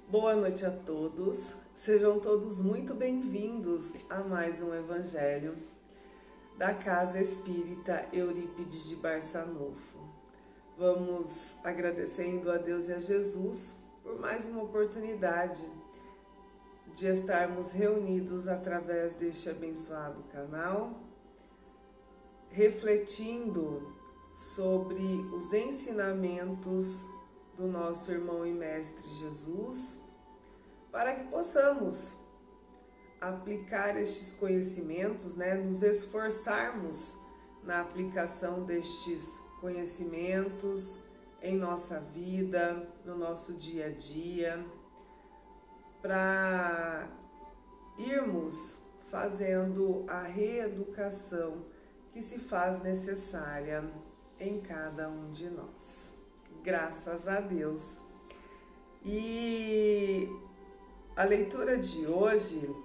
Boa noite a todos, sejam todos muito bem-vindos a mais um Evangelho da Casa Espírita Eurípides de Barçanufo. Vamos agradecendo a Deus e a Jesus por mais uma oportunidade de estarmos reunidos através deste abençoado canal, refletindo sobre os ensinamentos do nosso irmão e mestre Jesus, para que possamos aplicar estes conhecimentos, nos esforçarmos na aplicação destes conhecimentos em nossa vida, no nosso dia a dia, para irmos fazendo a reeducação que se faz necessária em cada um de nós. Graças a Deus. E a leitura de hoje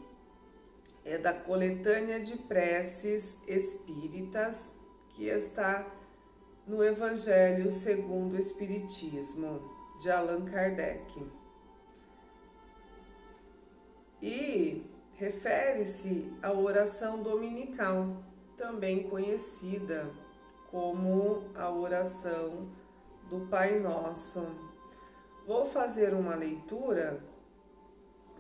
é da coletânea de preces espíritas que está no Evangelho segundo o Espiritismo, de Allan Kardec. E refere-se à oração dominical, também conhecida como a oração do Pai Nosso. Vou fazer uma leitura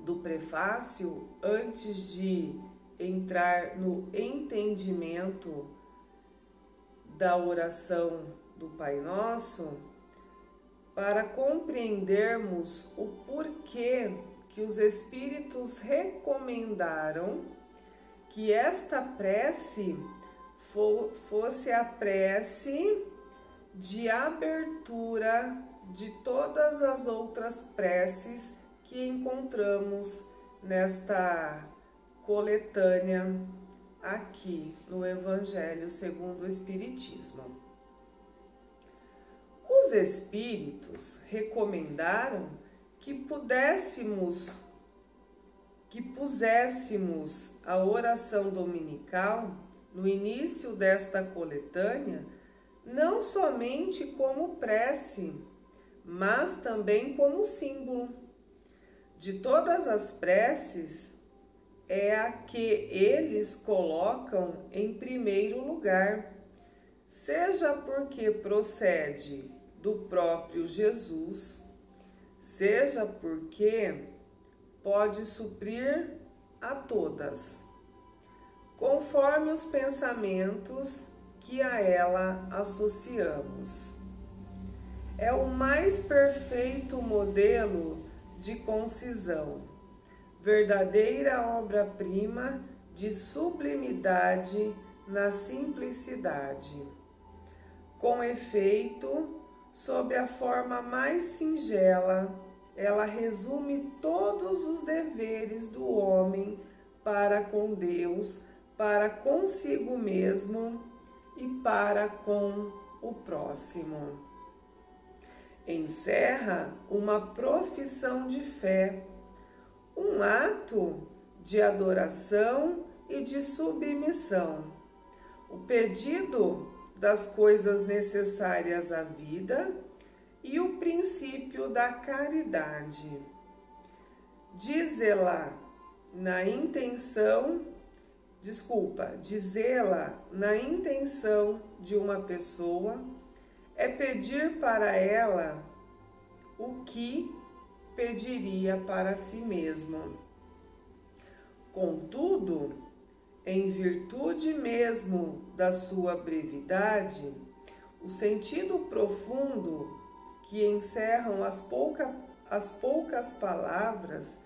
do prefácio antes de entrar no entendimento da oração do Pai Nosso, para compreendermos o porquê que os Espíritos recomendaram que esta prece fosse a prece de abertura de todas as outras preces que encontramos nesta coletânea aqui no Evangelho segundo o Espiritismo. Os Espíritos recomendaram que puséssemos a oração dominical no início desta coletânea não somente como prece, mas também como símbolo. De todas as preces, é a que eles colocam em primeiro lugar, seja porque procede do próprio Jesus, seja porque pode suprir a todas, conforme os pensamentos que a ela associamos. É o mais perfeito modelo de concisão, verdadeira obra-prima de sublimidade na simplicidade. Com efeito, sob a forma mais singela, ela resume todos os deveres do homem para com Deus, para consigo mesmo e para com o próximo. Encerra uma profissão de fé, um ato de adoração e de submissão, o pedido das coisas necessárias à vida e o princípio da caridade. Dizê-la na intenção de uma pessoa é pedir para ela o que pediria para si mesmo. Contudo, em virtude mesmo da sua brevidade, o sentido profundo que encerram as poucas palavras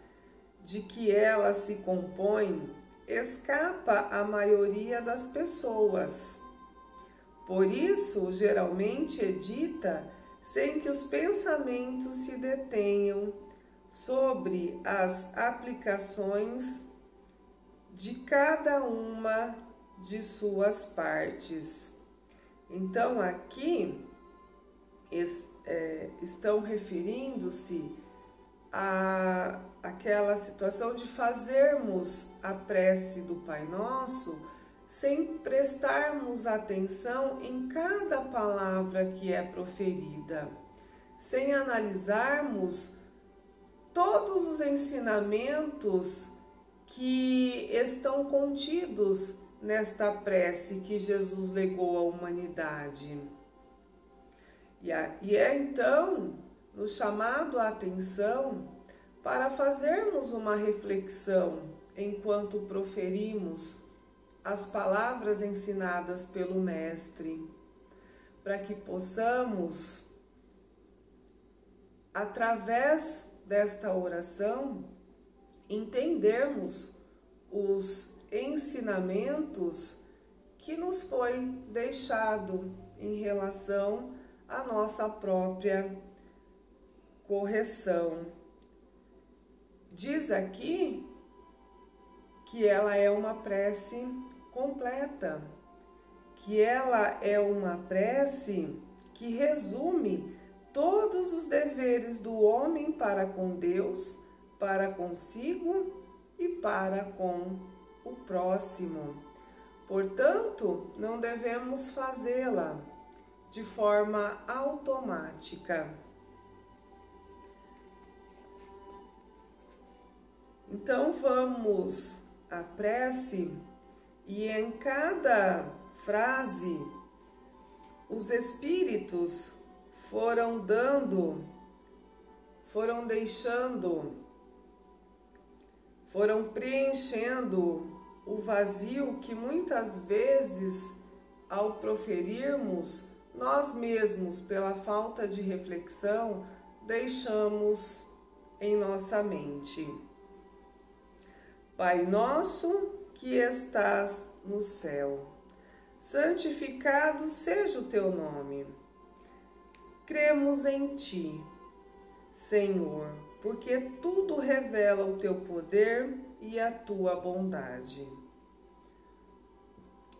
de que ela se compõe escapa à maioria das pessoas. Por isso, geralmente é dita sem que os pensamentos se detenham sobre as aplicações de cada uma de suas partes. Então, aqui estão referindo-se àquela situação de fazermos a prece do Pai Nosso sem prestarmos atenção em cada palavra que é proferida, sem analisarmos todos os ensinamentos que estão contidos nesta prece que Jesus legou à humanidade. E é então nos chamado a atenção para fazermos uma reflexão enquanto proferimos as palavras ensinadas pelo Mestre, para que possamos, através desta oração, entendermos os ensinamentos que nos foi deixado em relação à nossa própria correção. Diz aqui que ela é uma prece completa, que ela é uma prece que resume todos os deveres do homem para com Deus, para consigo e para com o próximo. Portanto, não devemos fazê-la de forma automática. Então vamos à prece e em cada frase os espíritos foram preenchendo o vazio que muitas vezes, ao proferirmos, nós mesmos, pela falta de reflexão, deixamos em nossa mente. Pai nosso que estás no céu, santificado seja o teu nome. Cremos em ti, Senhor, porque tudo revela o teu poder e a tua bondade.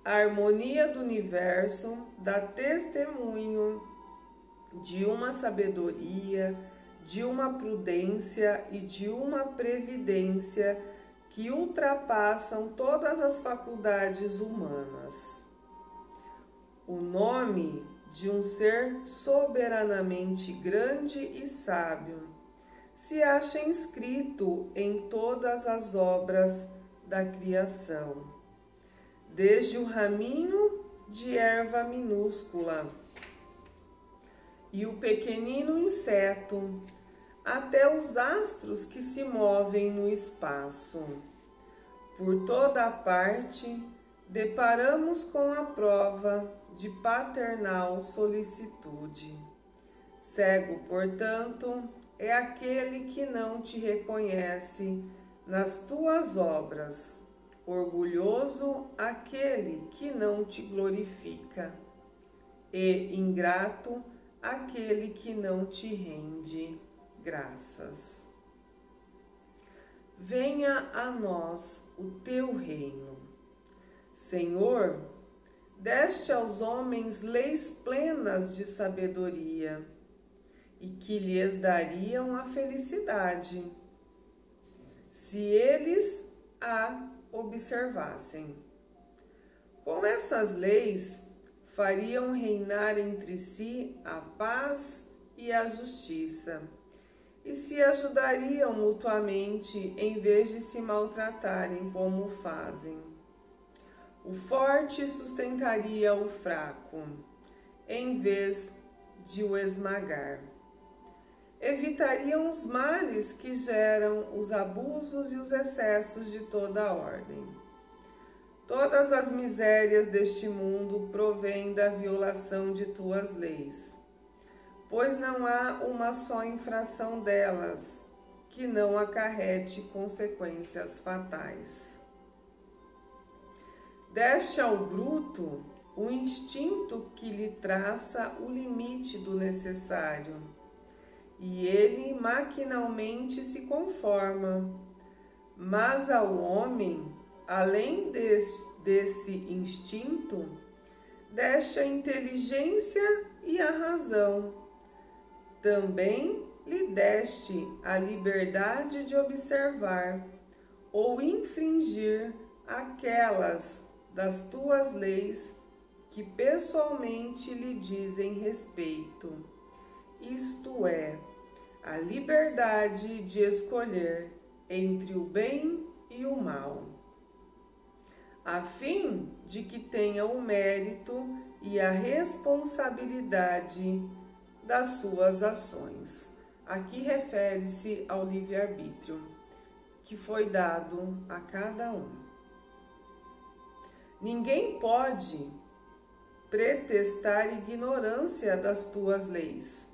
A harmonia do universo dá testemunho de uma sabedoria, de uma prudência e de uma previdência que ultrapassam todas as faculdades humanas. O nome de um ser soberanamente grande e sábio se acha inscrito em todas as obras da criação, desde o raminho de erva minúscula e o pequenino inseto, até os astros que se movem no espaço. Por toda a parte, deparamos com a prova de paternal solicitude. Cego, portanto, é aquele que não te reconhece nas tuas obras, orgulhoso aquele que não te glorifica, e ingrato aquele que não te rende graças. Venha a nós o teu reino. Senhor, deste aos homens leis plenas de sabedoria e que lhes dariam a felicidade, se eles a observassem. Com essas leis, fariam reinar entre si a paz e a justiça, e se ajudariam mutuamente em vez de se maltratarem como fazem. O forte sustentaria o fraco, em vez de o esmagar. Evitariam os males que geram os abusos e os excessos de toda a ordem. Todas as misérias deste mundo provêm da violação de tuas leis, pois não há uma só infração delas que não acarrete consequências fatais. Deste ao bruto o instinto que lhe traça o limite do necessário, e ele maquinalmente se conforma, mas ao homem, além desse instinto, deste a inteligência e a razão. Também lhe deste a liberdade de observar ou infringir aquelas das tuas leis que pessoalmente lhe dizem respeito, isto é, a liberdade de escolher entre o bem e o mal, a fim de que tenha o mérito e a responsabilidade das suas ações. Aqui refere-se ao livre-arbítrio que foi dado a cada um. Ninguém pode pretextar ignorância das tuas leis,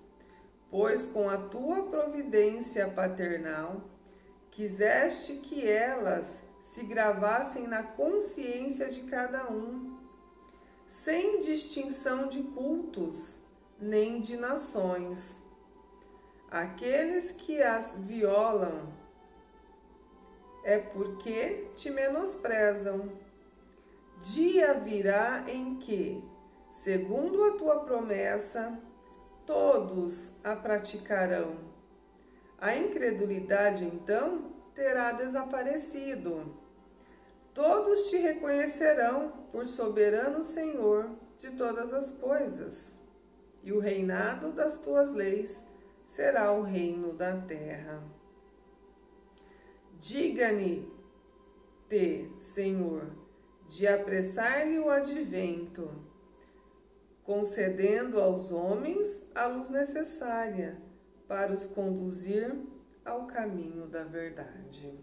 pois com a tua providência paternal quiseste que elas se gravassem na consciência de cada um, sem distinção de cultos nem de nações. Aqueles que as violam é porque te menosprezam. Dia virá em que, segundo a tua promessa, todos a praticarão. A incredulidade, então, terá desaparecido. Todos te reconhecerão por soberano Senhor de todas as coisas, e o reinado das tuas leis será o reino da terra. Diga-lhe-te, Senhor, de apressar-lhe o advento, concedendo aos homens a luz necessária para os conduzir ao caminho da verdade.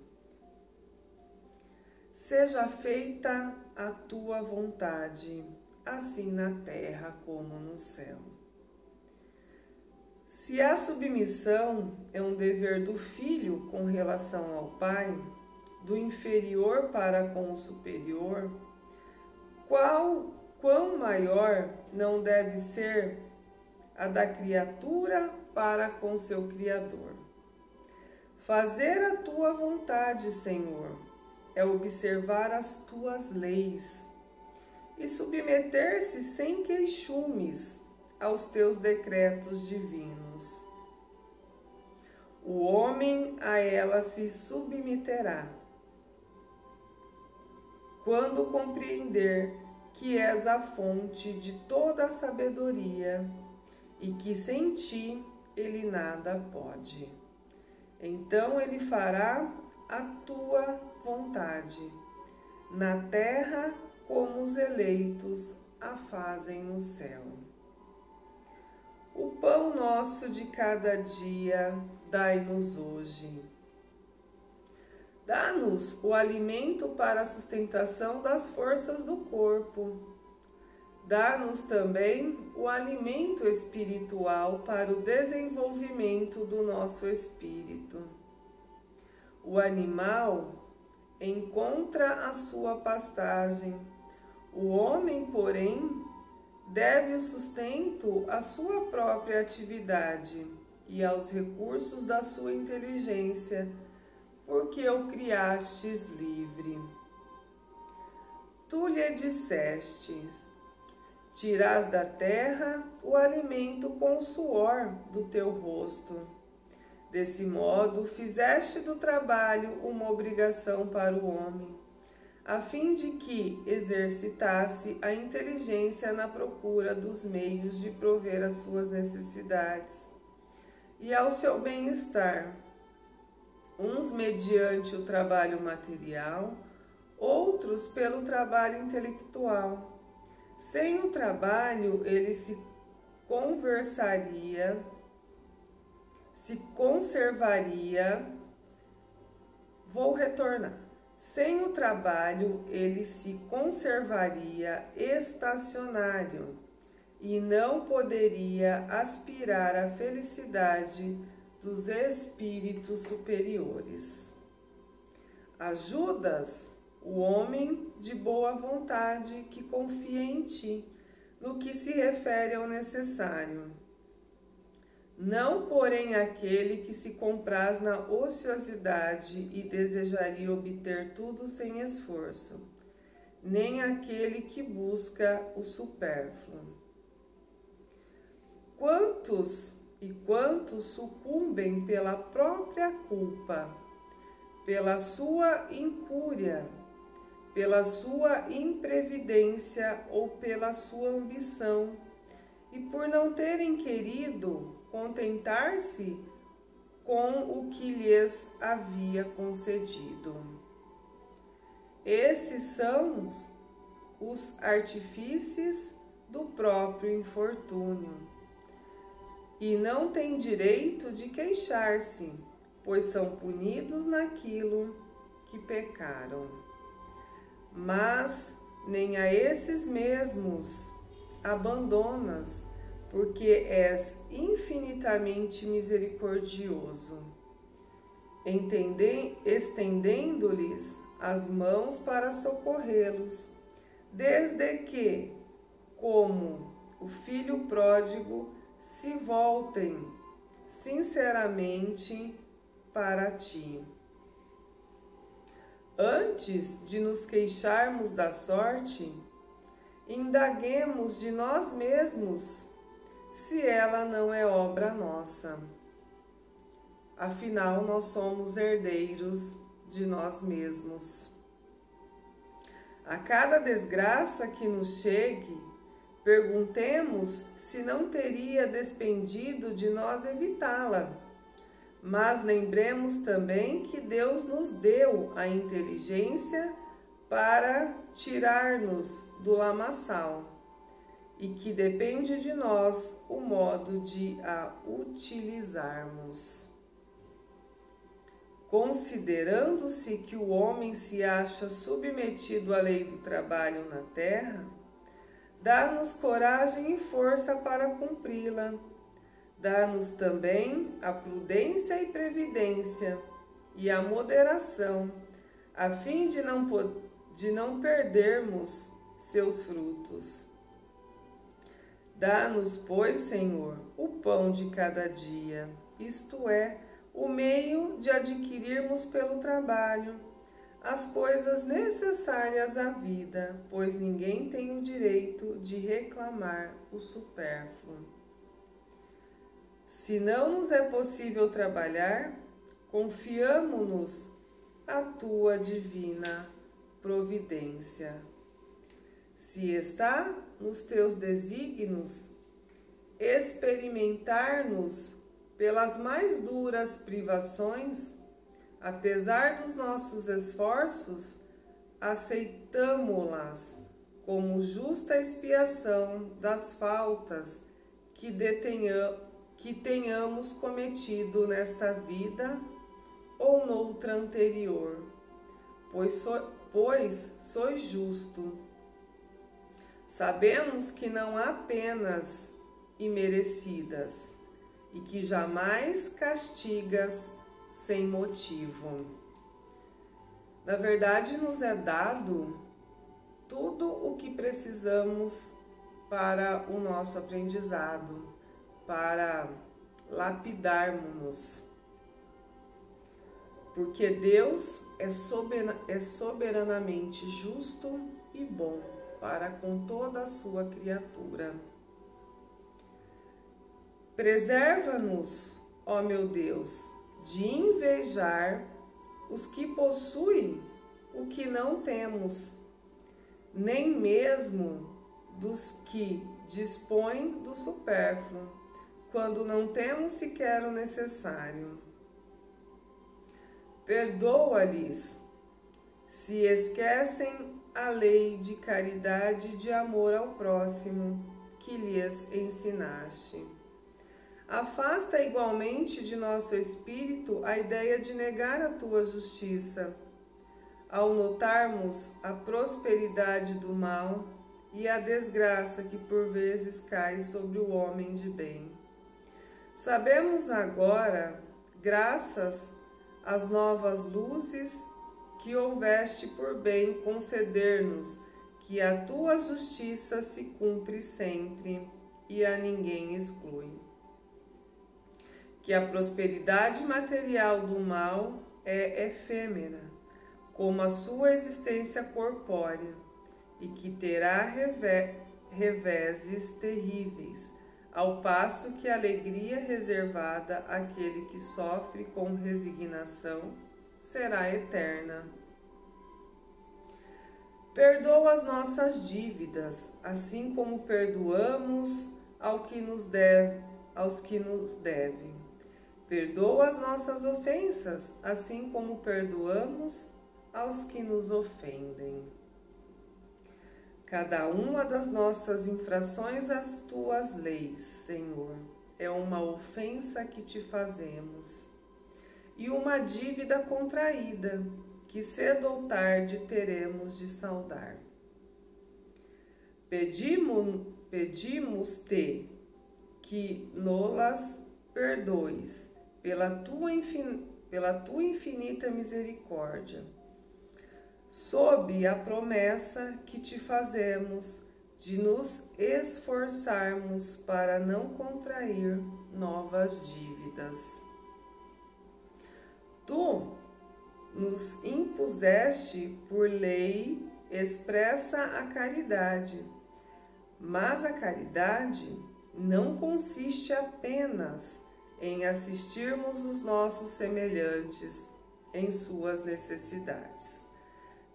Seja feita a tua vontade, assim na terra como no céu. Se a submissão é um dever do filho com relação ao pai, do inferior para com o superior, quão maior não deve ser a da criatura para com seu Criador. Fazer a tua vontade, Senhor, é observar as tuas leis e submeter-se sem queixumes aos teus decretos divinos. O homem a ela se submeterá quando compreender que és a fonte de toda a sabedoria e que sem ti ele nada pode. Então ele fará a tua vontade, na terra como os eleitos a fazem no céu. O pão nosso de cada dia dai-nos hoje. Dá-nos o alimento para a sustentação das forças do corpo. Dá-nos também o alimento espiritual para o desenvolvimento do nosso espírito. O animal encontra a sua pastagem, o homem, porém, deve o sustento à sua própria atividade e aos recursos da sua inteligência, porque o criastes livre. Tu lhe disseste: tirás da terra o alimento com o suor do teu rosto. Desse modo, fizeste do trabalho uma obrigação para o homem, a fim de que exercitasse a inteligência na procura dos meios de prover às suas necessidades e ao seu bem-estar, uns mediante o trabalho material, outros pelo trabalho intelectual. Sem o trabalho, ele se conservaria. Vou retornar. Sem o trabalho, ele se conservaria estacionário e não poderia aspirar à felicidade dos espíritos superiores. Ajudas o homem de boa vontade que confia em ti no que se refere ao necessário. Não, porém, aquele que se compraz na ociosidade e desejaria obter tudo sem esforço, nem aquele que busca o supérfluo. Quantos sucumbem pela própria culpa, pela sua incúria, pela sua imprevidência ou pela sua ambição, e por não terem querido contentar-se com o que lhes havia concedido. Esses são os artífices do próprio infortúnio, e não têm direito de queixar-se, pois são punidos naquilo que pecaram. Mas nem a esses mesmos abandonas, porque és infinitamente misericordioso, estendendo-lhes as mãos para socorrê-los, desde que, como o filho pródigo, se voltem sinceramente para ti. Antes de nos queixarmos da sorte, indaguemos de nós mesmos se ela não é obra nossa. Afinal, nós somos herdeiros de nós mesmos. A cada desgraça que nos chegue, perguntemos se não teria despendido de nós evitá-la. Mas lembremos também que Deus nos deu a inteligência para tirar-nos do lamaçal e que depende de nós o modo de a utilizarmos. Considerando-se que o homem se acha submetido à lei do trabalho na terra, dá-nos coragem e força para cumpri-la. Dá-nos também a prudência e previdência e a moderação, a fim de não perdermos seus frutos. Dá-nos, pois, Senhor, o pão de cada dia, isto é, o meio de adquirirmos pelo trabalho as coisas necessárias à vida, pois ninguém tem o direito de reclamar o supérfluo. Se não nos é possível trabalhar, confiamo-nos à tua divina providência. Se está nos teus desígnios experimentar-nos pelas mais duras privações, apesar dos nossos esforços, aceitamo-las como justa expiação das faltas que tenhamos cometido nesta vida ou noutra anterior, pois sois justo. Sabemos que não há penas imerecidas e que jamais castigas sem motivo. Na verdade, nos é dado tudo o que precisamos para o nosso aprendizado, para lapidarmos-nos. Porque Deus é soberanamente justo e bom para com toda a sua criatura. Preserva-nos, ó meu Deus, de invejar os que possuem o que não temos, nem mesmo dos que dispõem do supérfluo, quando não temos sequer o necessário. Perdoa-lhes se esquecem a lei de caridade e de amor ao próximo que lhes ensinaste. Afasta igualmente de nosso espírito a ideia de negar a tua justiça, ao notarmos a prosperidade do mal e a desgraça que por vezes cai sobre o homem de bem. Sabemos agora, graças às novas luzes que houveste por bem conceder-nos, que a tua justiça se cumpre sempre e a ninguém exclui. Que a prosperidade material do mal é efêmera, como a sua existência corpórea, e que terá reveses terríveis, ao passo que a alegria reservada àquele que sofre com resignação será eterna. Perdoa as nossas dívidas, assim como perdoamos aos que nos devem. Perdoa as nossas ofensas, assim como perdoamos aos que nos ofendem. Cada uma das nossas infrações às tuas leis, Senhor, é uma ofensa que te fazemos e uma dívida contraída que cedo ou tarde teremos de saldar. Pedimos-te que nolas perdoes pela tua infinita misericórdia, sob a promessa que te fazemos de nos esforçarmos para não contrair novas dívidas. Tu nos impuseste por lei expressa a caridade, mas a caridade não consiste apenas em assistirmos os nossos semelhantes em suas necessidades.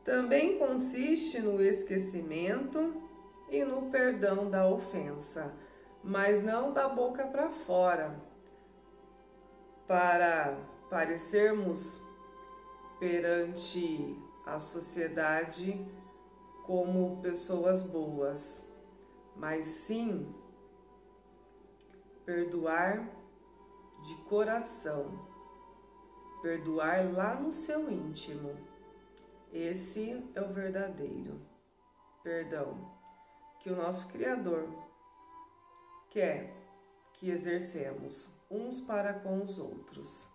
Também consiste no esquecimento e no perdão da ofensa, mas não da boca para fora, para parecermos perante a sociedade como pessoas boas, mas sim perdoar de coração, perdoar lá no seu íntimo. Esse é o verdadeiro perdão que o nosso Criador quer que exercemos uns para com os outros.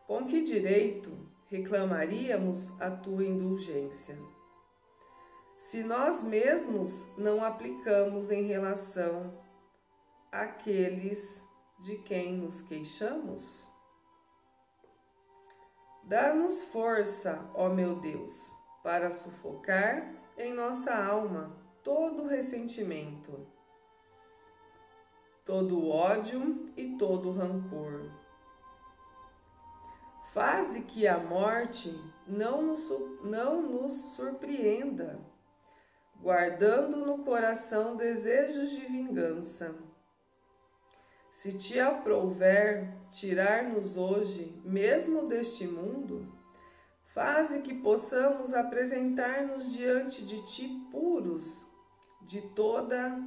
Com que direito reclamaríamos a tua indulgência, se nós mesmos não aplicamos em relação àqueles de quem nos queixamos? Dá-nos força, ó meu Deus, para sufocar em nossa alma todo ressentimento, todo ódio e todo rancor. Faze que a morte não nos surpreenda, guardando no coração desejos de vingança. Se te aprouver tirar-nos hoje, mesmo deste mundo, faze que possamos apresentar-nos diante de ti puros de toda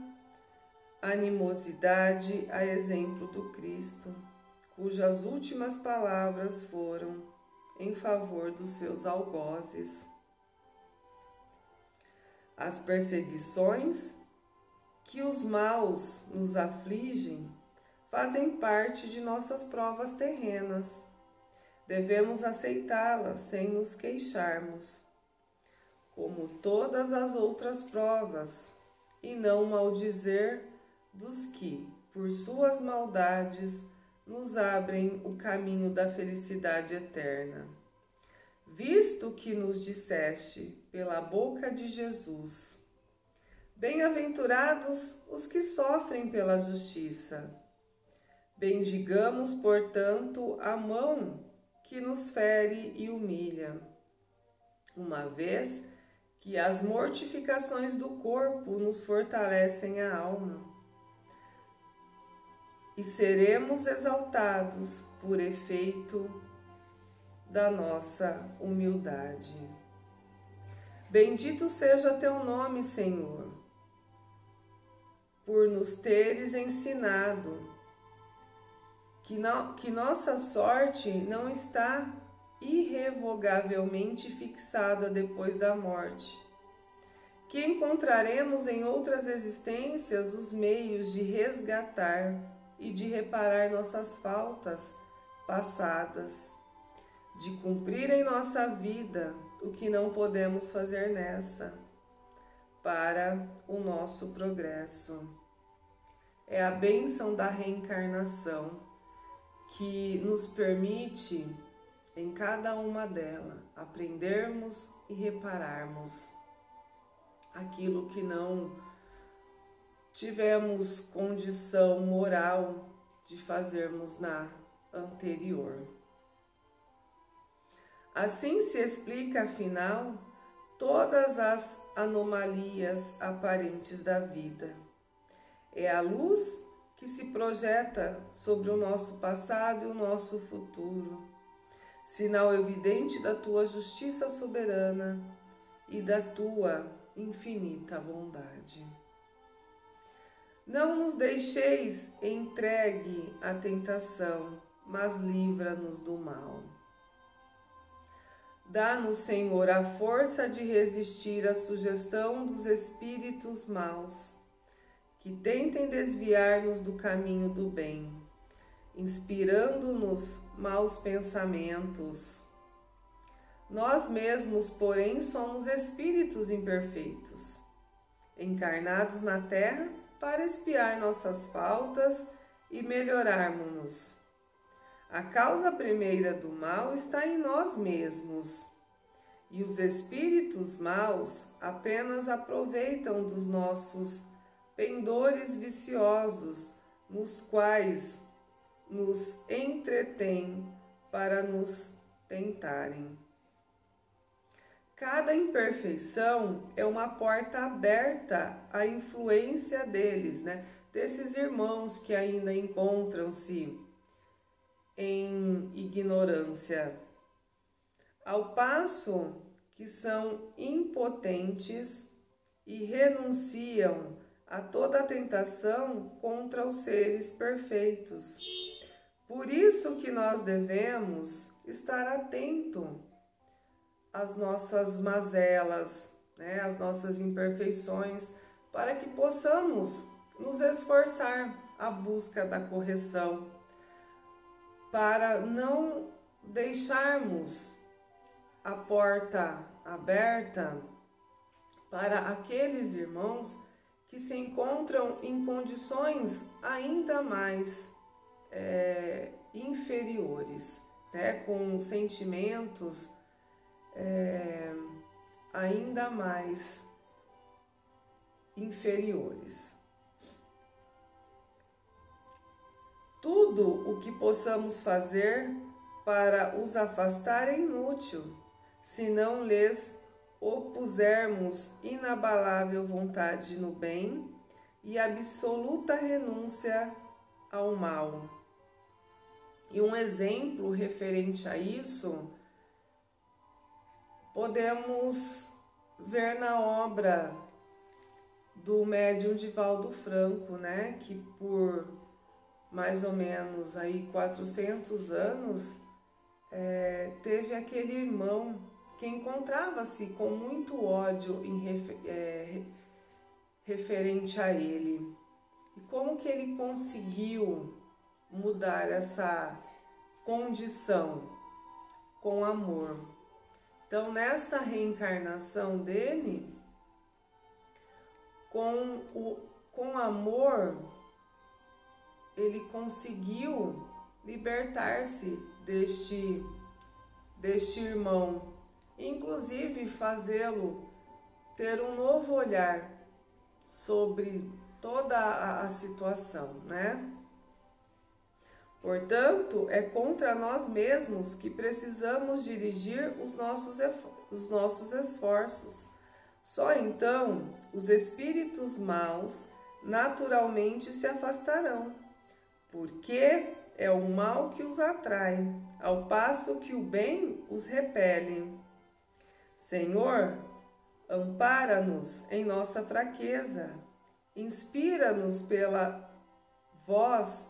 animosidade, a exemplo do Cristo, cujas últimas palavras foram em favor dos seus algozes. As perseguições que os maus nos afligem fazem parte de nossas provas terrenas. Devemos aceitá-las sem nos queixarmos, como todas as outras provas, e não maldizer dos que, por suas maldades, nos abrem o caminho da felicidade eterna. Visto que nos disseste pela boca de Jesus: bem-aventurados os que sofrem pela justiça. Bendigamos, portanto, a mão que nos fere e humilha, uma vez que as mortificações do corpo nos fortalecem a alma, e seremos exaltados por efeito da nossa humildade. Bendito seja teu nome, Senhor, por nos teres ensinado que nossa sorte não está irrevogavelmente fixada depois da morte, que encontraremos em outras existências os meios de resgatar e de reparar nossas faltas passadas, de cumprir em nossa vida o que não podemos fazer nessa, para o nosso progresso. É a bênção da reencarnação que nos permite, em cada uma delas, aprendermos e repararmos aquilo que não tivemos condição moral de fazermos na anterior. Assim se explica, afinal, todas as anomalias aparentes da vida. É a luz que se projeta sobre o nosso passado e o nosso futuro, sinal evidente da tua justiça soberana e da tua infinita bondade. Não nos deixeis entregue à tentação, mas livra-nos do mal. Dá-nos, Senhor, a força de resistir à sugestão dos espíritos maus, que tentem desviar-nos do caminho do bem, inspirando-nos maus pensamentos. Nós mesmos, porém, somos espíritos imperfeitos, encarnados na terra para expiar nossas faltas e melhorarmos-nos. A causa primeira do mal está em nós mesmos, e os espíritos maus apenas aproveitam dos nossos pendores viciosos, nos quais nos entretêm para nos tentarem. Cada imperfeição é uma porta aberta à influência deles, desses irmãos que ainda encontram-se em ignorância, ao passo que são impotentes e renunciam a toda tentação contra os seres perfeitos. Por isso que nós devemos estar atento às nossas mazelas, às nossas imperfeições, para que possamos nos esforçar à busca da correção, para não deixarmos a porta aberta para aqueles irmãos que se encontram em condições ainda mais inferiores, com sentimentos ainda mais inferiores. Tudo o que possamos fazer para os afastar é inútil, se não lhes opusermos inabalável vontade no bem e absoluta renúncia ao mal. E um exemplo referente a isso podemos ver na obra do médium Divaldo Franco, que por mais ou menos aí 400 anos teve aquele irmão que encontrava-se com muito ódio referente a ele. E como que ele conseguiu mudar essa condição? Com amor. Então, nesta reencarnação dele, com amor, ele conseguiu libertar-se deste irmão, inclusive fazê-lo ter um novo olhar sobre toda a situação, Portanto, é contra nós mesmos que precisamos dirigir os nossos esforços. Só então os espíritos maus naturalmente se afastarão, porque é o mal que os atrai, ao passo que o bem os repele. Senhor, ampara-nos em nossa fraqueza, inspira-nos pela voz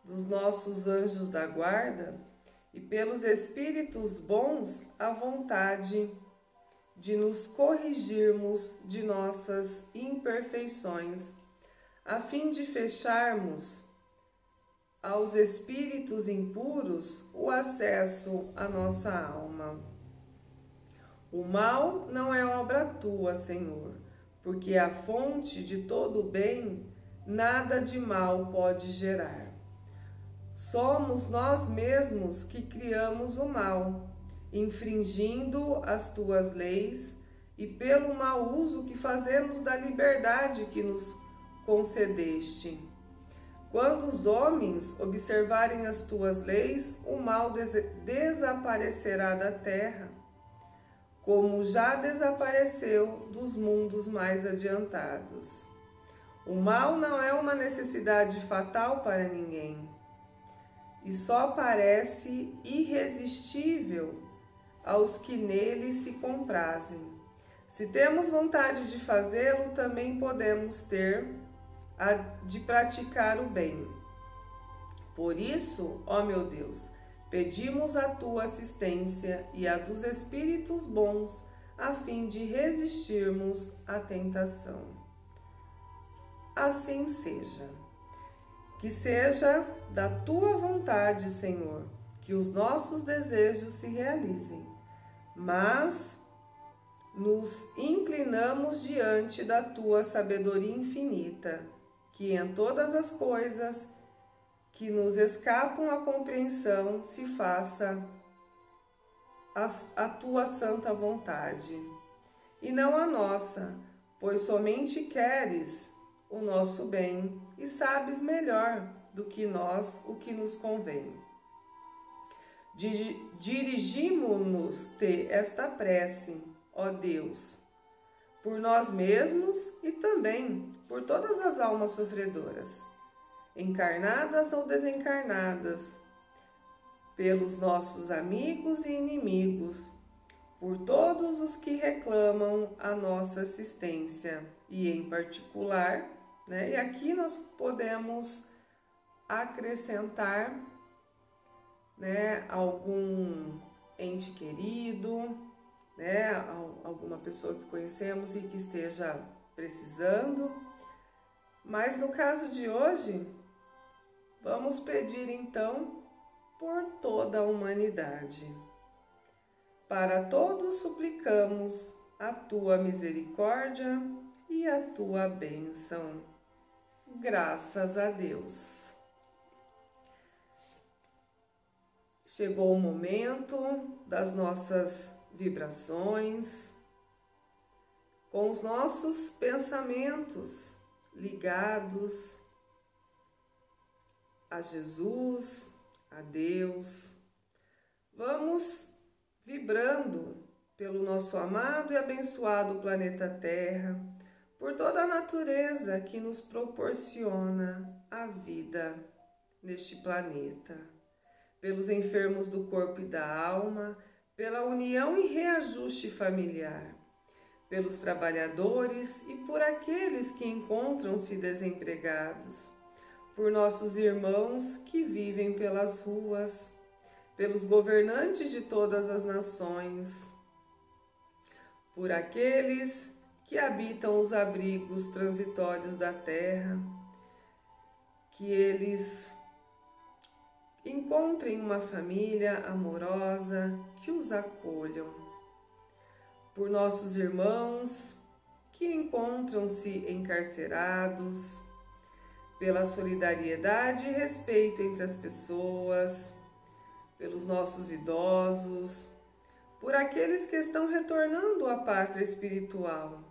dos nossos anjos da guarda e pelos espíritos bons a vontade de nos corrigirmos de nossas imperfeições, a fim de fecharmos aos espíritos impuros o acesso à nossa alma. O mal não é obra tua, Senhor, porque a fonte de todo bem nada de mal pode gerar. Somos nós mesmos que criamos o mal, infringindo as tuas leis e pelo mau uso que fazemos da liberdade que nos concedeste. Quando os homens observarem as tuas leis, o mal desaparecerá da terra, como já desapareceu dos mundos mais adiantados. O mal não é uma necessidade fatal para ninguém e só parece irresistível aos que nele se comprazem. Se temos vontade de fazê-lo, também podemos ter a de praticar o bem. Por isso, ó meu Deus, pedimos a tua assistência e a dos espíritos bons, a fim de resistirmos à tentação. Assim seja. Que seja da tua vontade, Senhor, que os nossos desejos se realizem, mas nos inclinamos diante da tua sabedoria infinita, que em todas as coisas que nos escapam à compreensão se faça a tua santa vontade, e não a nossa, pois somente queres o nosso bem e sabes melhor do que nós o que nos convém. Dirigimo-nos-te esta prece, ó Deus, por nós mesmos e também por todas as almas sofredoras, encarnadas ou desencarnadas, pelos nossos amigos e inimigos, por todos os que reclamam a nossa assistência e em particular, e aqui nós podemos acrescentar, algum ente querido, alguma pessoa que conhecemos e que esteja precisando. Mas no caso de hoje, vamos pedir então por toda a humanidade. Para todos suplicamos a tua misericórdia e a tua bênção. Graças a Deus. Chegou o momento das nossas vibrações, com os nossos pensamentos ligados a Jesus, a Deus. Vamos vibrando pelo nosso amado e abençoado planeta Terra, por toda a natureza que nos proporciona a vida neste planeta, pelos enfermos do corpo e da alma, pela união e reajuste familiar, pelos trabalhadores e por aqueles que encontram-se desempregados, por nossos irmãos que vivem pelas ruas, pelos governantes de todas as nações, por aqueles que habitam os abrigos transitórios da terra, que eles encontrem uma família amorosa que os acolham, por nossos irmãos que encontram-se encarcerados, pela solidariedade e respeito entre as pessoas, pelos nossos idosos, por aqueles que estão retornando à pátria espiritual,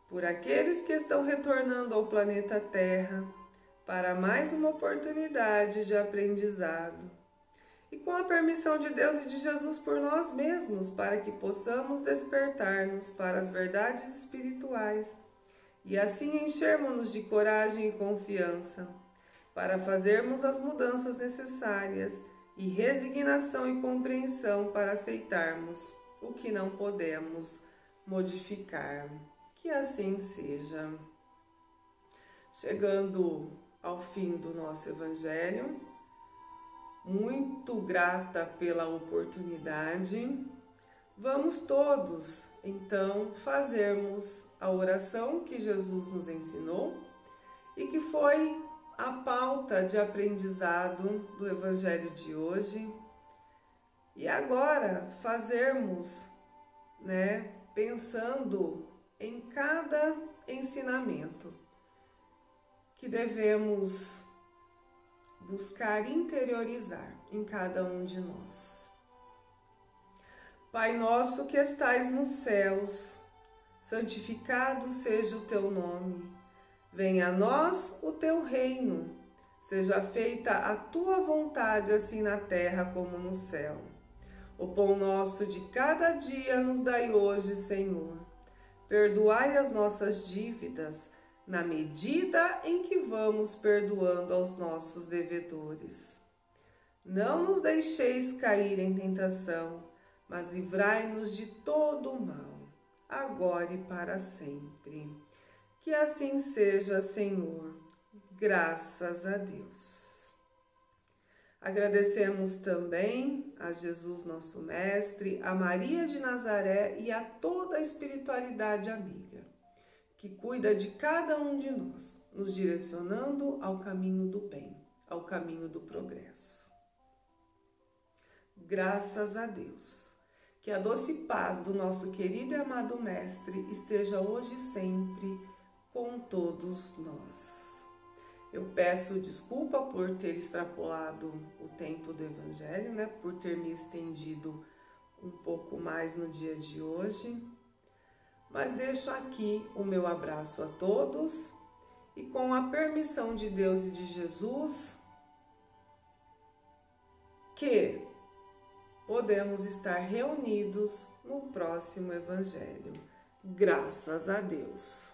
por aqueles que estão retornando ao planeta Terra para mais uma oportunidade de aprendizado. E com a permissão de Deus e de Jesus por nós mesmos, para que possamos despertar-nos para as verdades espirituais e assim enchermos-nos de coragem e confiança para fazermos as mudanças necessárias e resignação e compreensão para aceitarmos o que não podemos modificar. Que assim seja. Chegando ao fim do nosso Evangelho, muito grata pela oportunidade, vamos todos, então, fazermos a oração que Jesus nos ensinou e que foi a pauta de aprendizado do Evangelho de hoje. E agora fazermos, pensando em cada ensinamento que devemos buscar interiorizar em cada um de nós. Pai nosso que estais nos céus, santificado seja o teu nome. Venha a nós o teu reino. Seja feita a tua vontade, assim na terra como no céu. O pão nosso de cada dia nos dai hoje, Senhor. Perdoai as nossas dívidas, na medida em que vamos perdoando aos nossos devedores. Não nos deixeis cair em tentação, mas livrai-nos de todo o mal, agora e para sempre. Que assim seja, Senhor. Graças a Deus. Agradecemos também a Jesus, nosso Mestre, a Maria de Nazaré e a toda a espiritualidade amiga, que cuida de cada um de nós, nos direcionando ao caminho do bem, ao caminho do progresso. Graças a Deus. Que a doce paz do nosso querido e amado Mestre esteja hoje e sempre com todos nós. Eu peço desculpa por ter extrapolado o tempo do Evangelho, por ter me estendido um pouco mais no dia de hoje. Mas deixo aqui o meu abraço a todos e, com a permissão de Deus e de Jesus, que podemos estar reunidos no próximo Evangelho. Graças a Deus.